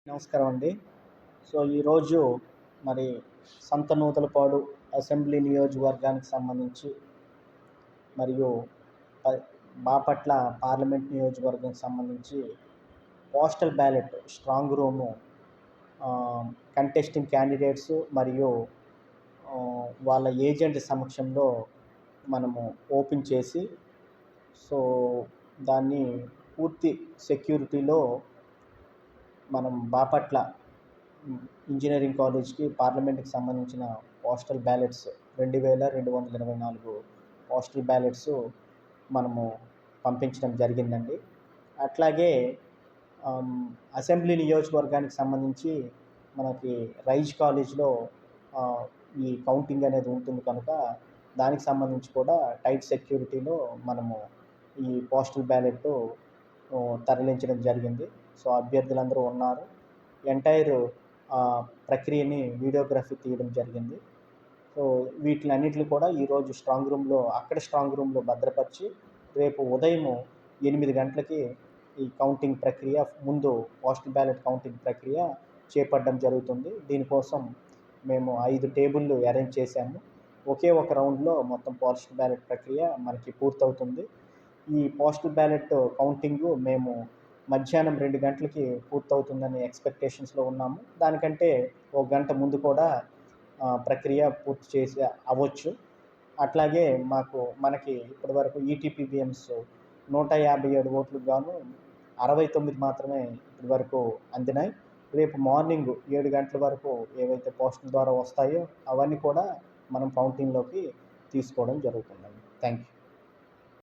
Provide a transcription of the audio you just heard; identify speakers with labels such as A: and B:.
A: నమస్కారం అండి. సో, ఈరోజు మరి సంతనూతలపాడు అసెంబ్లీ నియోజకవర్గానికి సంబంధించి మరియు ప బాపట్ల పార్లమెంట్ నియోజకవర్గానికి సంబంధించి postal ballot strong room contesting candidates మరియు వాళ్ళ ఏజెంట్ సమక్షంలో మనము ఓపెన్ చేసి సో దాన్ని పూర్తి సెక్యూరిటీలో మనం బాపట్ల ఇంజనీరింగ్ కాలేజ్కి పార్లమెంట్కి సంబంధించిన పోస్టల్ బ్యాలెట్స్ 2224 పోస్టల్ బ్యాలెట్స్ మనము పంపించడం జరిగిందండి. అట్లాగే అసెంబ్లీ నియోజకవర్గానికి సంబంధించి మనకి రైజ్ కాలేజ్లో ఈ కౌంటింగ్ అనేది ఉంటుంది కనుక దానికి సంబంధించి కూడా టైట్ సెక్యూరిటీలో మనము ఈ పోస్టల్ బ్యాలెట్ తరలించడం జరిగింది. సో అభ్యర్థులందరూ ఉన్నారు. ఎంటైర్ ప్రక్రియని వీడియోగ్రఫీ తీయడం జరిగింది. సో వీటిలన్నిటిని కూడా ఈరోజు స్ట్రాంగ్ రూమ్లో భద్రపరిచి రేపు ఉదయం 8 గంటలకి ఈ కౌంటింగ్ ప్రక్రియ ముందు పోస్టల్ బ్యాలెట్ కౌంటింగ్ ప్రక్రియ చేపట్టడం జరుగుతుంది. దీనికోసం మేము 5 టేబుళ్ళు అరేంజ్ చేశాము. ఒకే ఒక రౌండ్లో మొత్తం పోస్టల్ బ్యాలెట్ ప్రక్రియ మనకి పూర్తవుతుంది. ఈ పోస్టల్ బ్యాలెట్ కౌంటింగు మేము మధ్యాహ్నం 2 గంటలకి పూర్తవుతుందని ఎక్స్పెక్టేషన్స్లో ఉన్నాము. దానికంటే ఒక గంట ముందు కూడా ప్రక్రియ పూర్తి చేసి అవ్వచ్చు. అట్లాగే మనకి ఇప్పటివరకు ఈటీపీబీఎంస్ 157 ఓట్లకు గాను 69 మాత్రమే ఇప్పటివరకు అందినాయి. రేపు మార్నింగ్ 7 గంటల వరకు ఏవైతే పోస్టుల ద్వారా వస్తాయో అవన్నీ కూడా మనం కౌంటింగ్లోకి తీసుకోవడం జరుగుతుందండి. Thank you.